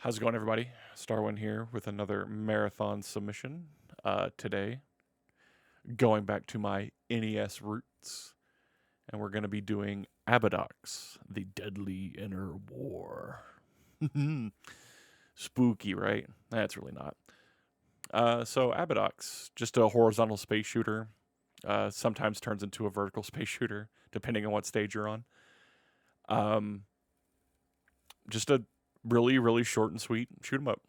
How's it going, everybody? Starwin here with another marathon submission. Today, going back to my NES roots, and we're going to be doing Abadox, the Deadly Inner War. Spooky, right? That's really not. So Abadox, just a horizontal space shooter. Sometimes turns into a vertical space shooter, depending on what stage you're on. Just a really, really short and sweet shoot 'em up.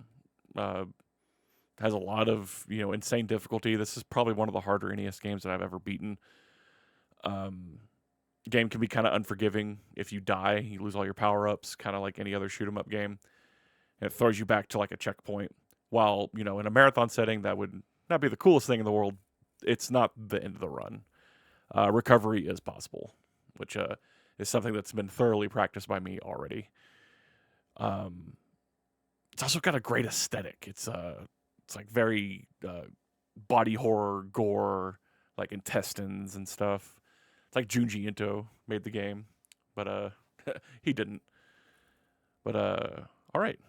Has a lot of insane difficulty. This is probably one of the harder NES games that I've ever beaten. Game can be kind of unforgiving. If you die, you lose all your power ups, kind of like any other shoot 'em up game. And it throws you back to like a checkpoint. While in a marathon setting, that would not be the coolest thing in the world. It's not the end of the run. Recovery is possible, which is something that's been thoroughly practiced by me already. It's also got a great aesthetic. It's like very body horror, gore, like intestines and stuff. It's like Junji Ito made the game, but he didn't. But all right,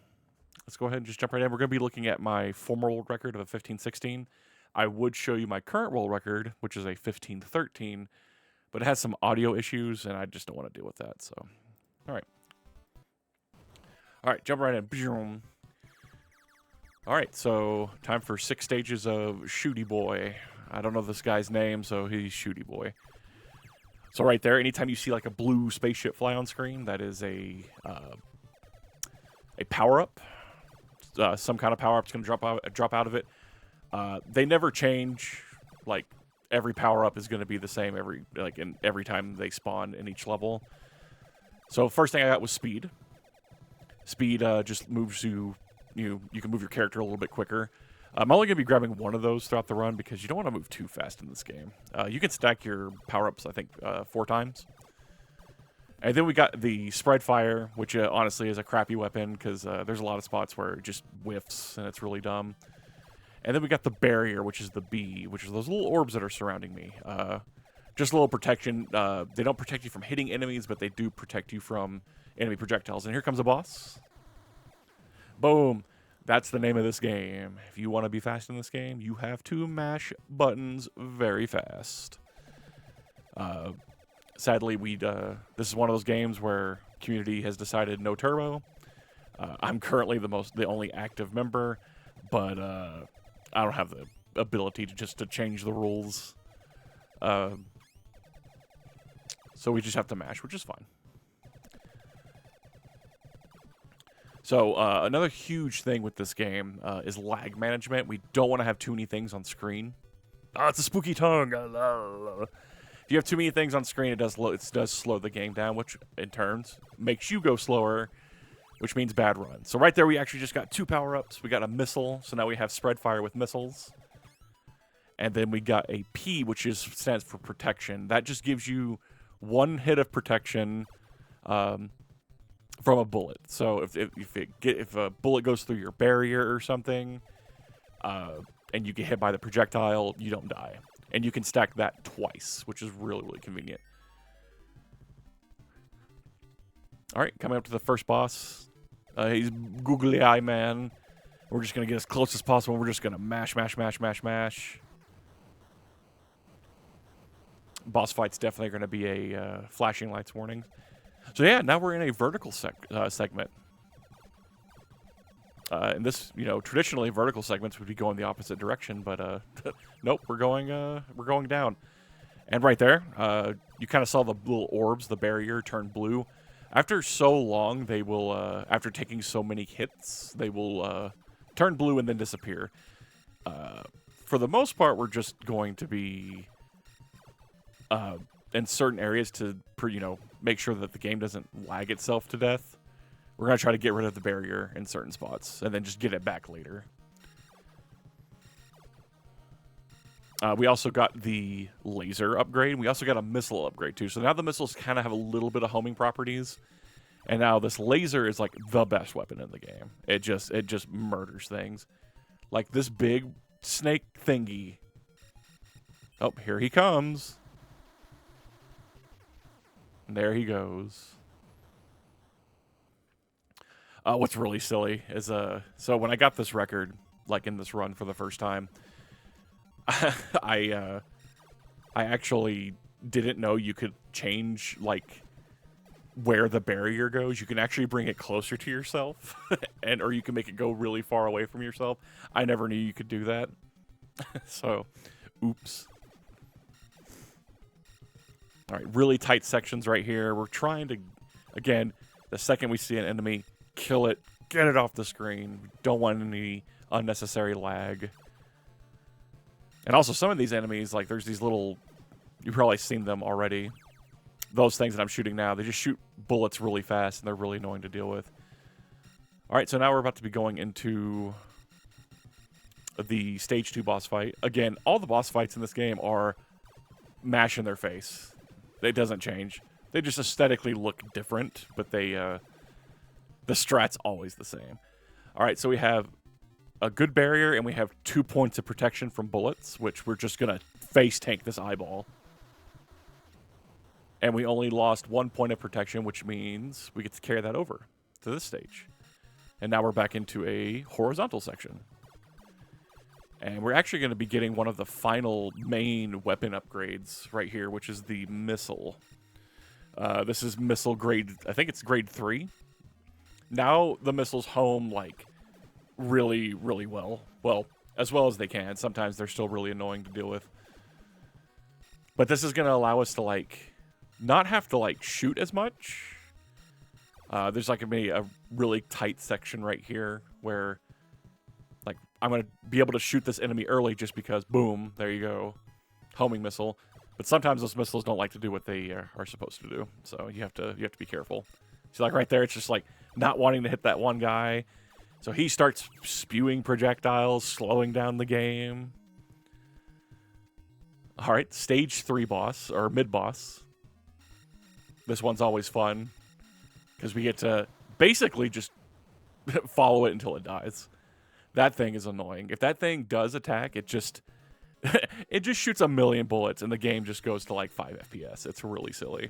let's go ahead and just jump right in. We're going to be looking at my former world record of a 15-16. I would show you my current world record, which is a 15-13, but it has some audio issues, and I just don't want to deal with that. So, all right, jump right in. All right, so time for 6 stages of Shooty Boy. I don't know this guy's name, so he's Shooty Boy. So right there, anytime you see like a blue spaceship fly on screen, that is a power-up. Some kind of power-up's going to drop out of it. They never change. Like every power-up is going to be the same every time they spawn in each level. So first thing I got was speed. Speed just moves you. You can move your character a little bit quicker. I'm only going to be grabbing one of those throughout the run because you don't want to move too fast in this game. You can stack your power-ups, I think, 4 times. And then we got the spread fire, which honestly is a crappy weapon because there's a lot of spots where it just whiffs and it's really dumb. And then we got the barrier, which is the B, which is those little orbs that are surrounding me. Just a little protection. They don't protect you from hitting enemies, but they do protect you from enemy projectiles. And here comes a boss. Boom. That's the name of this game. If you want to be fast in this game, you have to mash buttons very fast. Sadly, this is one of those games where community has decided no turbo. I'm currently the only active member, but I don't have the ability to change the rules. So we just have to mash, which is fine. So another huge thing with this game is lag management. We don't want to have too many things on screen. Oh, it's a spooky tongue. If you have too many things on screen, it does slow the game down, which in turns makes you go slower, which means bad run. So right there, we actually just got 2 power-ups. We got a missile, so now we have spread fire with missiles. And then we got a P, which stands for protection. That just gives you 1 hit of protection from a bullet. So if a bullet goes through your barrier or something, and you get hit by the projectile, you don't die. And you can stack that twice, which is really, really convenient. All right, coming up to the first boss. He's Googly Eye Man. We're just going to get as close as possible. We're just going to mash. Boss fight's definitely going to be a flashing lights warning. So yeah, now we're in a vertical segment. And this, traditionally vertical segments would be going the opposite direction, but nope, we're going down. And right there, you kind of saw the little orbs, the barrier turn blue. After so long, they will, after taking so many hits, they will turn blue and then disappear. For the most part, we're just going to be in certain areas to, make sure that the game doesn't lag itself to death. We're going to try to get rid of the barrier in certain spots and then just get it back later. We also got the laser upgrade. We also got a missile upgrade too. So now the missiles kind of have a little bit of homing properties. And now this laser is like the best weapon in the game. It just murders things. Like this big snake thingy. Oh, here he comes. And there he goes. What's really silly is so when I got this record, like in this run for the first time, I actually didn't know you could change like where the barrier goes. You can actually bring it closer to yourself, or you can make it go really far away from yourself. I never knew you could do that. So, oops. All right, really tight sections right here. We're trying to, again, the second we see an enemy, kill it, get it off the screen. We don't want any unnecessary lag. And also, some of these enemies, like there's these little, you've probably seen them already. Those things that I'm shooting now, they just shoot bullets really fast, and they're really annoying to deal with. All right, so now we're about to be going into the Stage 2 boss fight. Again, all the boss fights in this game are mash in their face. It doesn't change. They just aesthetically look different, but the strat's always the same. All right, so we have a good barrier, and we have 2 points of protection from bullets, which we're just going to face tank this eyeball. And we only lost 1 point of protection, which means we get to carry that over to this stage. And now we're back into a horizontal section. And we're actually going to be getting one of the final main weapon upgrades right here, which is the missile. This is missile grade, I think it's grade 3. Now the missiles home, like, really, really well. Well, as well as they can. Sometimes they're still really annoying to deal with. But this is going to allow us to, like, not have to, like, shoot as much. There's, like, a really tight section right here where, like, I'm going to be able to shoot this enemy early just because, boom, there you go, homing missile. But sometimes those missiles don't like to do what they are supposed to do, so you have to be careful. See, like, right there, it's just, like, not wanting to hit that one guy. So he starts spewing projectiles, slowing down the game. All right, stage 3 boss, or mid-boss. This one's always fun, because we get to basically just follow it until it dies. That thing is annoying. If that thing does attack, it just shoots a million bullets, and the game just goes to like 5 FPS. It's really silly.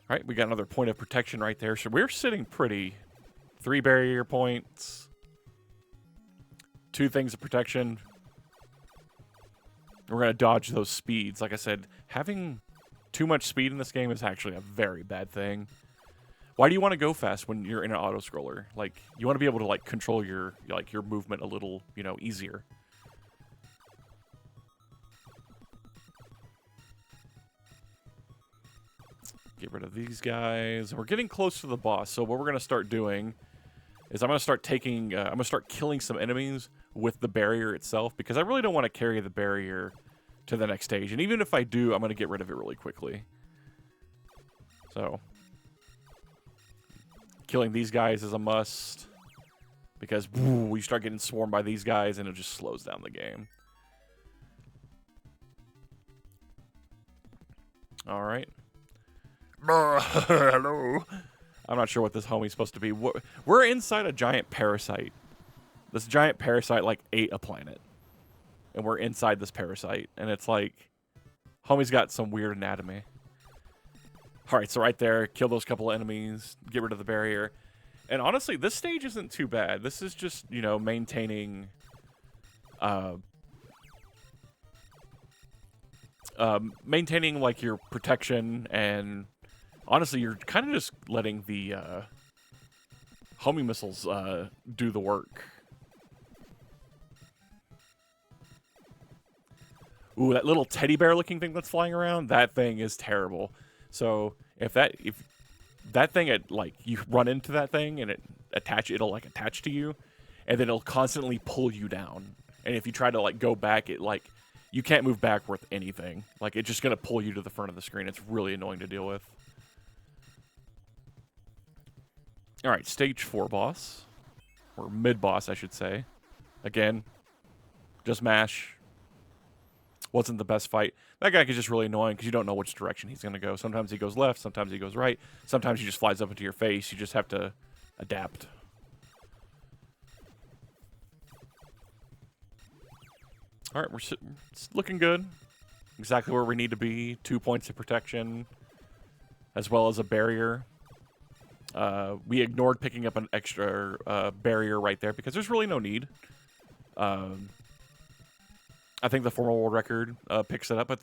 All right, we got another point of protection right there. So we're sitting pretty. 3 barrier points. 2 things of protection. We're going to dodge those speeds. Like I said, having too much speed in this game is actually a very bad thing. Why do you want to go fast when you're in an auto-scroller? Like, you want to be able to, like, control your movement a little, you know, easier. Get rid of these guys. We're getting close to the boss, so what we're going to start doing is I'm going to start taking, I'm going to start killing some enemies with the barrier itself, because I really don't want to carry the barrier to the next stage. And even if I do, I'm going to get rid of it really quickly. So, killing these guys is a must, because we start getting swarmed by these guys and it just slows down the game. All right. Hello. I'm not sure what this homie's supposed to be. We're inside a giant parasite. This giant parasite, like, ate a planet. And we're inside this parasite. And it's like, homie's got some weird anatomy. Alright, so right there, kill those couple of enemies, get rid of the barrier. And honestly, this stage isn't too bad. This is just, you know, maintaining... maintaining, like, your protection, and... honestly, you're kind of just letting the homing missiles do the work. Ooh, that little teddy bear looking thing that's flying around, that thing is terrible. So if that thing, like, you run into that thing and it'll like attach to you, and then it'll constantly pull you down. And if you try to, like, go back, it, like, you can't move back with anything. Like, it's just gonna pull you to the front of the screen. It's really annoying to deal with. All right, stage 4 boss, or mid-boss, I should say. Again, just mash. Wasn't the best fight. That guy is just really annoying because you don't know which direction he's going to go. Sometimes he goes left, sometimes he goes right. Sometimes he just flies up into your face. You just have to adapt. All right, it's looking good. Exactly where we need to be. 2 points of protection. as well as a barrier. We ignored picking up an extra barrier right there because there's really no need. I think the former world record picks it up, but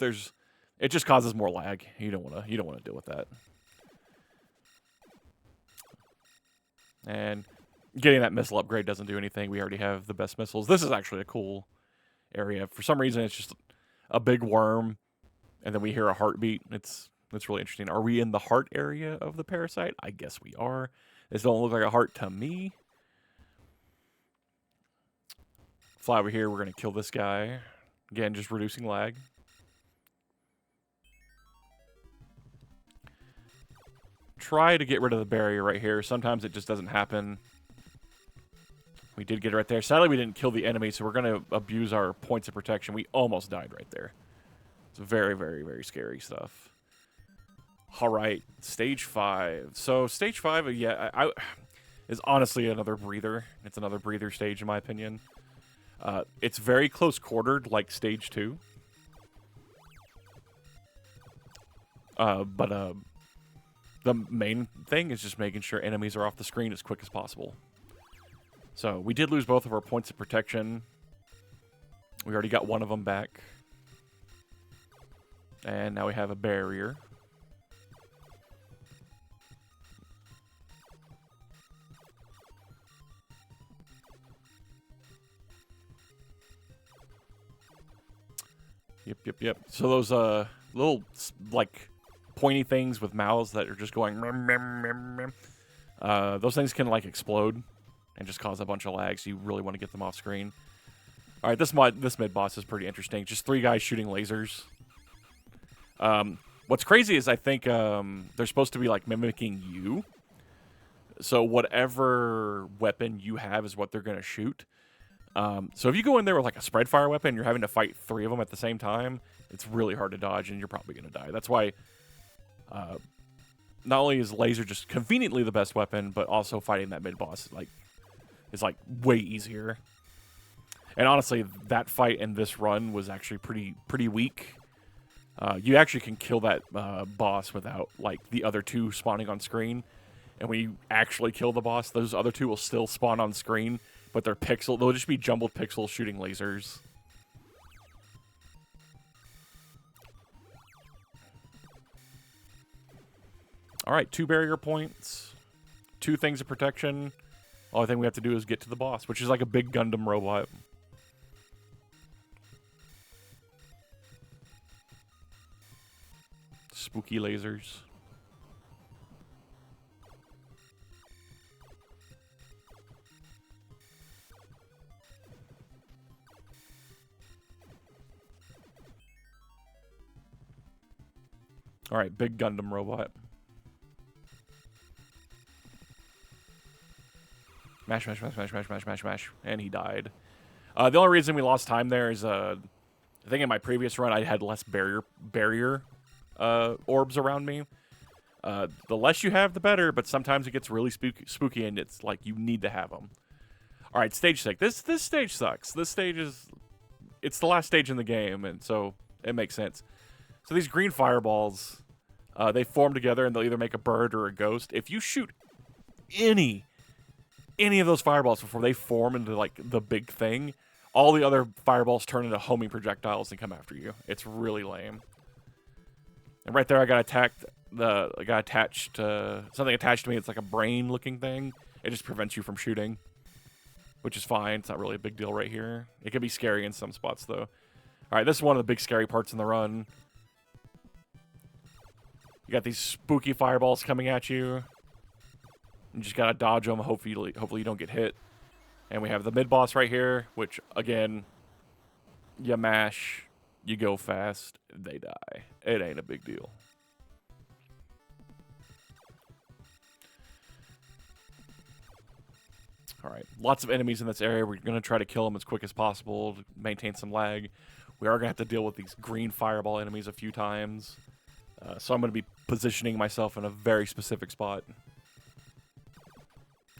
it just causes more lag. You don't want to deal with that. And getting that missile upgrade doesn't do anything. We already have the best missiles. This is actually a cool area. For some reason, it's just a big worm, and then we hear a heartbeat. It's really interesting. Are we in the heart area of the parasite? I guess we are. This don't look like a heart to me. Fly over here. We're going to kill this guy. Again, just reducing lag. Try to get rid of the barrier right here. Sometimes it just doesn't happen. We did get it right there. Sadly, we didn't kill the enemy, so we're going to abuse our points of protection. We almost died right there. It's very, very, very scary stuff. All right, stage 5. So stage 5, yeah, is honestly another breather. It's another breather stage, in my opinion. It's very close-quartered, like stage 2. But the main thing is just making sure enemies are off the screen as quick as possible. So we did lose both of our points of protection. We already got one of them back. And now we have a barrier. Yep. So those little like pointy things with mouths that are just going those things can like explode and just cause a bunch of lag, so you really want to get them off screen. All right, this mid boss is pretty interesting. Just 3 guys shooting lasers. What's crazy is I think they're supposed to be like mimicking you. So whatever weapon you have is what they're going to shoot. So if you go in there with like a spread fire weapon, you're having to fight 3 of them at the same time, it's really hard to dodge and you're probably going to die. That's why not only is laser just conveniently the best weapon, but also fighting that mid-boss is like way easier. And honestly, that fight in this run was actually pretty weak. You actually can kill that boss without like the other 2 spawning on screen. And when you actually kill the boss, those other 2 will still spawn on screen. But they'll just be jumbled pixels shooting lasers. Alright, 2 barrier points. 2 things of protection. Only thing we have to do is get to the boss, which is like a big Gundam robot. Spooky lasers. Alright, big Gundam robot. Mash. And he died. The only reason we lost time there is, I think in my previous run I had less barrier orbs around me. The less you have, the better, but sometimes it gets really spooky and it's like you need to have them. Alright, stage 6. This stage sucks. This stage it's the last stage in the game, and so it makes sense. So these green fireballs, they form together and they'll either make a bird or a ghost. If you shoot any of those fireballs before they form into like the big thing, all the other fireballs turn into homing projectiles and come after you. It's really lame. And right there, I got attacked. I got attached to something attached to me. It's like a brain-looking thing. It just prevents you from shooting, which is fine. It's not really a big deal right here. It can be scary in some spots though. All right, this is one of the big scary parts in the run. You got these spooky fireballs coming at you. You just gotta dodge them. Hopefully you don't get hit. And we have the mid-boss right here, which, again, you mash, you go fast, they die. It ain't a big deal. Alright, lots of enemies in this area. We're going to try to kill them as quick as possible to maintain some lag. We are going to have to deal with these green fireball enemies a few times. So I'm going to be positioning myself in a very specific spot.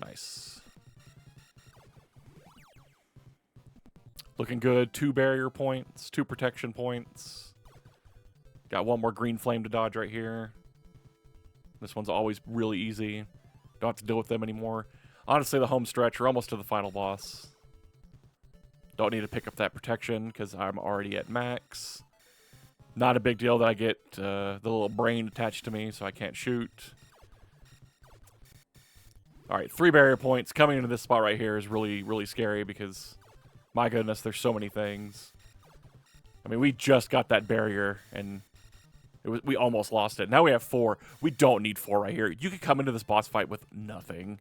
Nice. Looking good. 2 barrier points, 2 protection points. Got one more green flame to dodge right here. This one's always really easy. Don't have to deal with them anymore. Honestly, the home stretch, we're almost to the final boss. Don't need to pick up that protection because I'm already at max. Not a big deal that I get the little brain attached to me, so I can't shoot. All right, 3 barrier points. Coming into this spot right here is really, really scary because, my goodness, there's so many things. I mean, we just got that barrier, and we almost lost it. Now we have 4. We don't need 4 right here. You could come into this boss fight with nothing.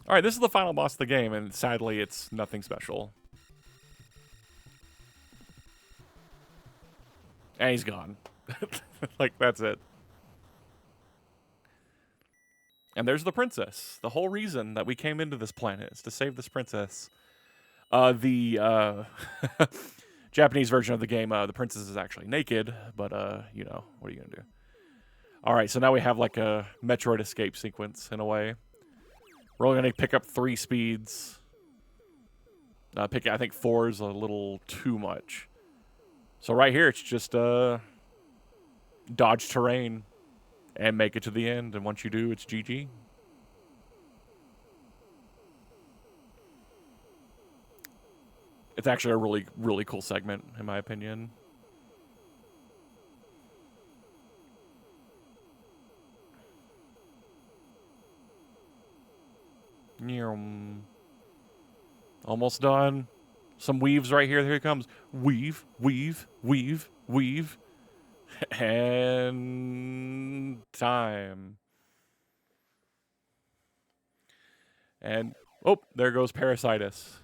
All right, this is the final boss of the game, and sadly, it's nothing special. And he's gone. Like, that's it. And there's the princess. The whole reason that we came into this planet is to save this princess. The Japanese version of the game, the princess is actually naked, but, you know, what are you going to do? All right, so now we have, like, a Metroid escape sequence, in a way. We're only going to pick up 3 speeds. I think 4 is a little too much. So right here, it's just dodge terrain and make it to the end. And once you do, it's GG. It's actually a really, really cool segment, in my opinion. Almost done. Some weaves right here. Here he comes. Weave, weave, weave, weave. And time. And, oh, there goes Parasitus.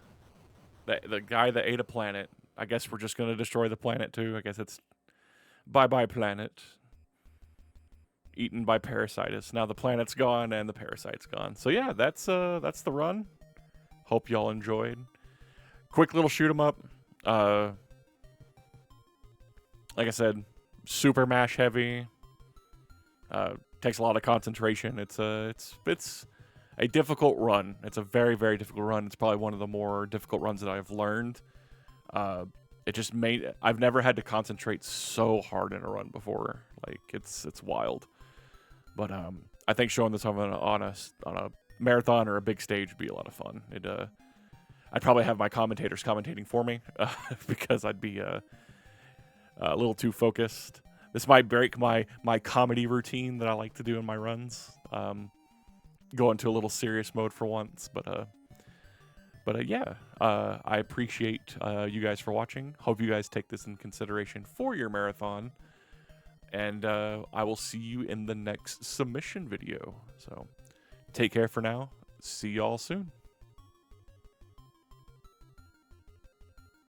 The guy that ate a planet. I guess we're just going to destroy the planet, too. I guess it's bye-bye planet. Eaten by Parasitus. Now the planet's gone and the parasite's gone. So, yeah, that's the run. Hope y'all enjoyed. Quick little shoot 'em up. Like I said, super mash heavy. Takes a lot of concentration. It's a difficult run. It's a very, very difficult run. It's probably one of the more difficult runs that I've learned. I've never had to concentrate so hard in a run before. Like it's wild. But I think showing this on a marathon or a big stage would be a lot of fun. I'd probably have my commentators commentating for me because I'd be a little too focused. This might break my comedy routine that I like to do in my runs. Go into a little serious mode for once, but yeah, I appreciate you guys for watching. Hope you guys take this in consideration for your marathon, and I will see you in the next submission video. So take care for now. See y'all soon.